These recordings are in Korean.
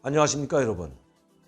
안녕하십니까 여러분.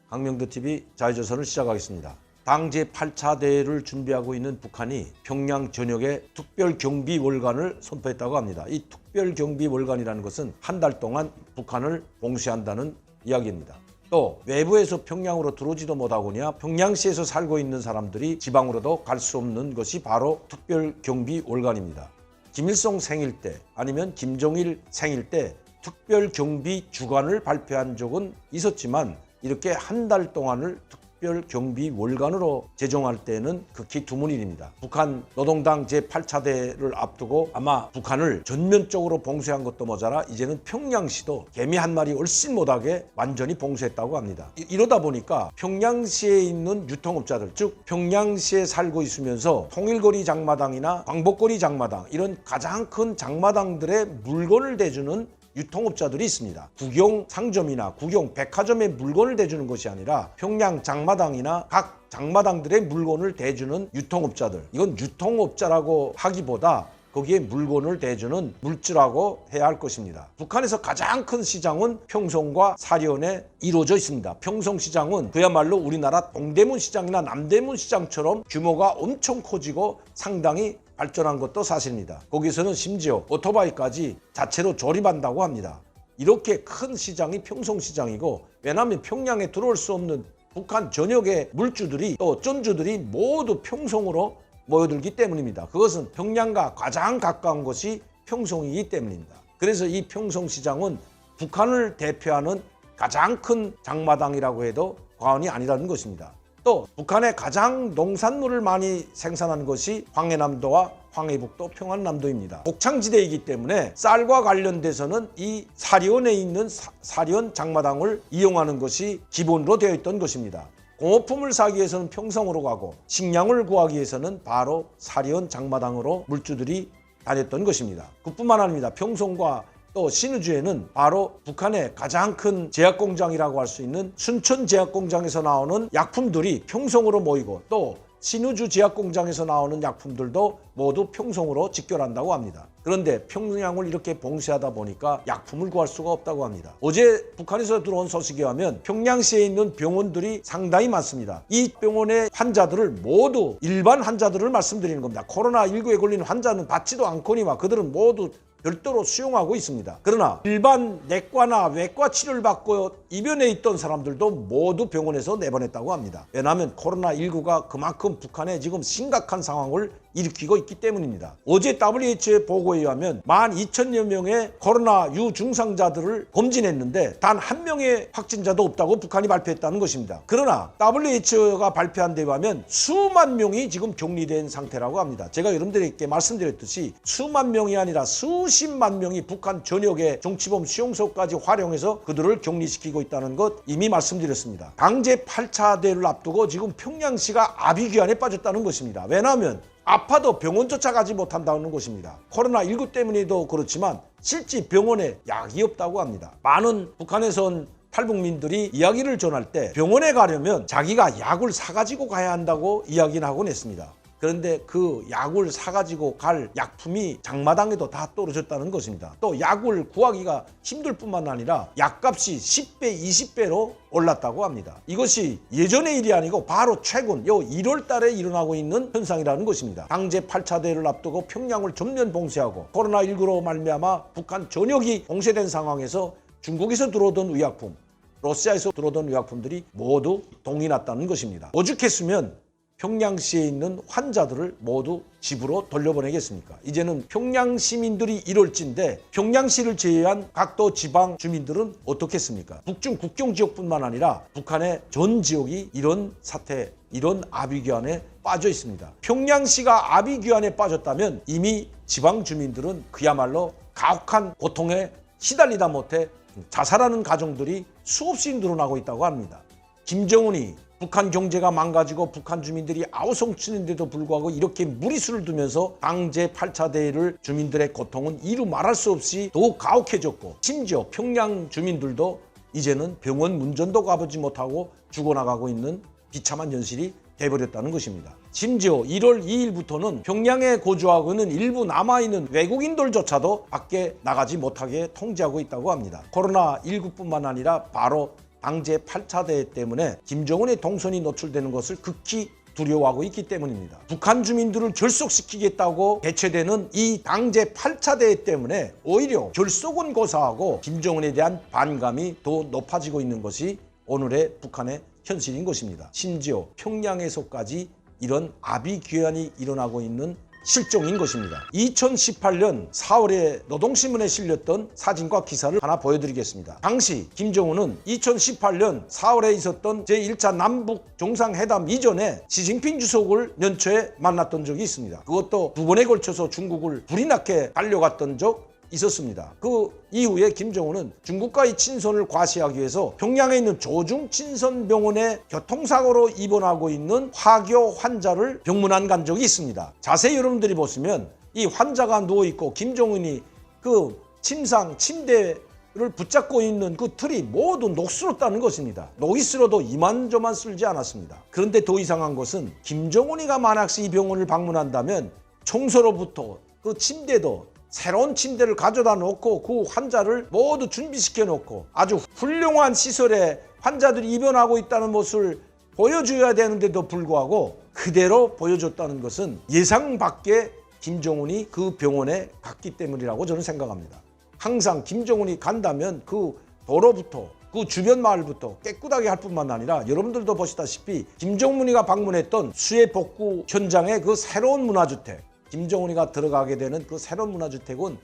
강명도TV 자유조선을 시작하겠습니다. 당 제8차 대회를 준비하고 있는 북한이 평양 전역에 특별경비월간을 선포했다고 합니다. 이 특별경비월간이라는 것은 한 달 동안 북한을 봉쇄한다는 이야기입니다. 또 외부에서 평양으로 들어오지도 못하거나 평양시에서 살고 있는 사람들이 지방으로도 갈 수 없는 것이 바로 특별경비월간입니다. 김일성 생일 때 아니면 김정일 생일 때 특별경비 주간을 발표한 적은 있었지만 이렇게 한 달 동안을 특별경비월간으로 제정할 때는 극히 드문 일입니다. 북한 노동당 제8차 대회를 앞두고 아마 북한을 전면적으로 봉쇄한 것도 모자라 이제는 평양시도 개미 한 마리 얼씬 못하게 완전히 봉쇄했다고 합니다. 이러다 보니까 평양시에 있는 유통업자들, 즉 평양시에 살고 있으면서 통일거리 장마당이나 광복거리 장마당 이런 가장 큰 장마당들의 물건을 대주는 유통업자들이 있습니다. 국영 상점이나 국영 백화점에 물건을 대주는 것이 아니라 평양 장마당이나 각 장마당들의 물건을 대주는 유통업자들, 이건 유통업자라고 하기보다 거기에 물건을 대주는 물주라고 해야 할 것입니다. 북한에서 가장 큰 시장은 평성과 사리온에 이루어져 있습니다. 평성시장은 그야말로 우리나라 동대문 시장이나 남대문 시장처럼 규모가 엄청 커지고 상당히 발전한 것도 사실입니다. 거기서는 심지어 오토바이까지 자체로 조립한다고 합니다. 이렇게 큰 시장이 평성시장이고, 왜냐하면 평양에 들어올 수 없는 북한 전역의 물주들이 또 쩐주들이 모두 평성으로 모여들기 때문입니다. 그것은 평양과 가장 가까운 것이 평성이기 때문입니다. 그래서 이 평성시장은 북한을 대표하는 가장 큰 장마당이라고 해도 과언이 아니라는 것입니다. 또 북한에 가장 농산물을 많이 생산하는 것이 황해남도와 황해북도, 평안남도입니다. 곡창지대이기 때문에 쌀과 관련돼서는 이 사리온에 있는 사리온 장마당을 이용하는 것이 기본으로 되어 있던 것입니다. 공업품을 사기 위해서는 평성으로 가고 식량을 구하기 위해서는 바로 사리온 장마당으로 물주들이 다녔던 것입니다. 그뿐만 아닙니다. 평성과 또 신의주에는 바로 북한의 가장 큰 제약공장이라고 할 수 있는 순천제약공장에서 나오는 약품들이 평성으로 모이고, 또 신의주 제약공장에서 나오는 약품들도 모두 평성으로 직결한다고 합니다. 그런데 평양을 이렇게 봉쇄하다 보니까 약품을 구할 수가 없다고 합니다. 어제 북한에서 들어온 소식에 의하면 평양시에 있는 병원들이 상당히 많습니다. 이 병원의 환자들을 모두 일반 환자들을 말씀드리는 겁니다. 코로나19에 걸린 환자는 받지도 않거니와 그들은 모두 별도로 수용하고 있습니다. 그러나 일반 내과나 외과 치료를 받고 입원해 있던 사람들도 모두 병원에서 내보냈다고 합니다. 왜냐하면 코로나19가 그만큼 북한에 지금 심각한 상황을 일으키고 있기 때문입니다. 어제 WHO의 보고에 의하면 12,000여 명의 코로나 유증상자들을 검진했는데 단 한 명의 확진자도 없다고 북한이 발표했다는 것입니다. 그러나 WHO가 발표한 데 의하면 수만 명이 지금 격리된 상태라고 합니다. 제가 여러분들에게 말씀드렸듯이 수만 명이 아니라 수십만 명이 북한 전역의 정치범 수용소까지 활용해서 그들을 격리시키고 있다는 것 이미 말씀드렸습니다. 당 제8차 대회를 앞두고 지금 평양시가 아비규환에 빠졌다는 것입니다. 왜냐하면 아파도 병원조차 가지 못한다는 것입니다. 코로나19 때문에도 그렇지만 실제 병원에 약이 없다고 합니다. 많은 북한에서 온 탈북민들이 이야기를 전할 때 병원에 가려면 자기가 약을 사가지고 가야 한다고 이야기를 하곤 했습니다. 그런데 그 약을 사가지고 갈 약품이 장마당에도 다 떨어졌다는 것입니다. 또 약을 구하기가 힘들 뿐만 아니라 약값이 10배, 20배로 올랐다고 합니다. 이것이 예전의 일이 아니고 바로 최근 1월 달에 일어나고 있는 현상이라는 것입니다. 당 제8차 대회를 앞두고 평양을 전면 봉쇄하고 코로나19로 말미암아 북한 전역이 봉쇄된 상황에서 중국에서 들어오던 의약품, 러시아에서 들어오던 의약품들이 모두 동이 났다는 것입니다. 오죽했으면 평양시에 있는 환자들을 모두 집으로 돌려보내겠습니까? 이제는 평양 시민들이 이럴진데 평양시를 제외한 각도 지방 주민들은 어떻겠습니까? 북중 국경 지역뿐만 아니라 북한의 전 지역이 이런 사태, 이런 아비규환에 빠져 있습니다. 평양시가 아비규환에 빠졌다면 이미 지방 주민들은 그야말로 가혹한 고통에 시달리다 못해 자살하는 가정들이 수없이 늘어나고 있다고 합니다. 김정은이 북한 경제가 망가지고 북한 주민들이 아우성치는데도 불구하고 이렇게 무리수를 두면서 당 제8차 대회를 주민들의 고통은 이루 말할 수 없이 더욱 가혹해졌고, 심지어 평양 주민들도 이제는 병원 문전도 가보지 못하고 죽어나가고 있는 비참한 현실이 돼버렸다는 것입니다. 심지어 1월 2일부터는 평양에 거주하고 있는 일부 남아있는 외국인들조차도 밖에 나가지 못하게 통제하고 있다고 합니다. 코로나19뿐만 아니라 바로 당제 8차 대회 때문에 김정은의 동선이 노출되는 것을 극히 두려워하고 있기 때문입니다. 북한 주민들을 결속시키겠다고 개최되는 이 당제 8차 대회 때문에 오히려 결속은 고사하고 김정은에 대한 반감이 더 높아지고 있는 것이 오늘의 북한의 현실인 것입니다. 심지어 평양에서까지 이런 아비규환이 일어나고 있는 실종인 것입니다. 2018년 4월에 노동신문에 실렸던 사진과 기사를 하나 보여드리겠습니다. 당시 김정은은 2018년 4월에 있었던 제1차 남북 정상회담 이전에 시진핑 주석을 연초에 만났던 적이 있습니다. 그것도 2번에 걸쳐서 중국을 불이 나게 달려갔던 적 있었습니다. 그 이후에 김정은은 중국과의 친선을 과시하기 위해서 평양에 있는 조중친선병원에 교통사고로 입원하고 있는 화교 환자를 병문안 간 적이 있습니다. 자세히 여러분들이 보시면 이 환자가 누워있고 김정은이 그 침상 침대를 붙잡고 있는 그 틀이 모두 녹슬었다는 것입니다. 녹이슬어도 이만저만 쓸지 않았습니다. 그런데 더 이상한 것은 김정은이가 만약에 이 병원을 방문한다면 청소로부터 그 침대도 새로운 침대를 가져다 놓고 그 환자를 모두 준비시켜 놓고 아주 훌륭한 시설에 환자들이 입원하고 있다는 모습을 보여줘야 되는데도 불구하고 그대로 보여줬다는 것은 예상 밖의 김정은이 그 병원에 갔기 때문이라고 저는 생각합니다. 항상 김정은이 간다면 그 도로부터 그 주변 마을부터 깨끗하게 할 뿐만 아니라 여러분들도 보시다시피 김정은이가 방문했던 수해 복구 현장의 그 새로운 문화주택, 김정은이가 들어가게 되는 그 새로운 문화주택은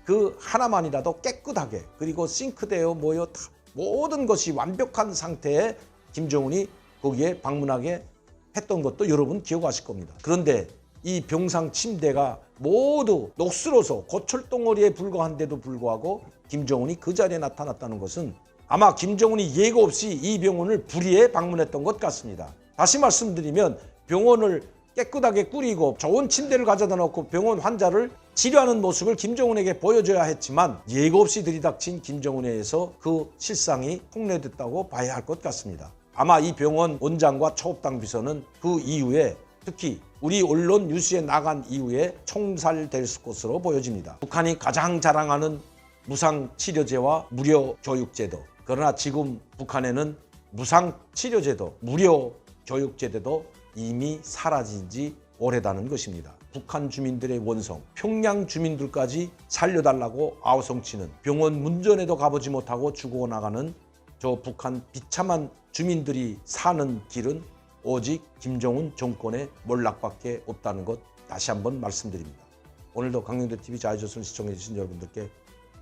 그 하나만이라도 깨끗하게, 그리고 싱크대요 뭐요 다 모든 것이 완벽한 상태에 김정은이 거기에 방문하게 했던 것도 여러분 기억하실 겁니다. 그런데 이 병상 침대가 모두 녹슬어서 고철덩어리에 불과한데도 불구하고 김정은이 그 자리에 나타났다는 것은 아마 김정은이 예고 없이 이 병원을 불의에 방문했던 것 같습니다. 다시 말씀드리면 병원을 깨끗하게 꾸리고 좋은 침대를 가져다 놓고 병원 환자를 치료하는 모습을 김정은에게 보여줘야 했지만 예고 없이 들이닥친 김정은에 의해서 그 실상이 폭로됐다고 봐야 할 것 같습니다. 아마 이 병원 원장과 초업당 비서는 그 이후에 특히 우리 언론 뉴스에 나간 이후에 총살될 것으로 보여집니다. 북한이 가장 자랑하는 무상치료제와 무료교육제도, 그러나 지금 북한에는 무상치료제도, 무료교육제도도 이미 사라진 지 오래다는 것입니다. 북한 주민들의 원성, 평양 주민들까지 살려달라고 아우성치는, 병원 문전에도 가보지 못하고 죽어나가는 저 북한 비참한 주민들이 사는 길은 오직 김정은 정권의 몰락밖에 없다는 것 다시 한번 말씀드립니다. 오늘도 강영대TV 자유조선을 시청해주신 여러분들께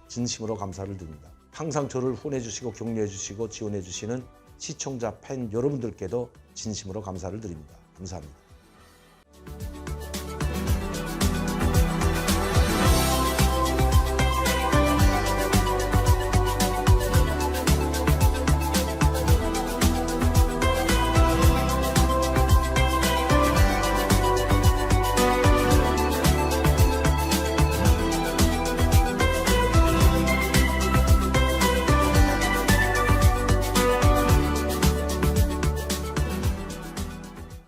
진심으로 감사를 드립니다. 항상 저를 후원해주시고 격려해주시고 지원해주시는 시청자 팬 여러분들께도 진심으로 감사를 드립니다. 감사합니다.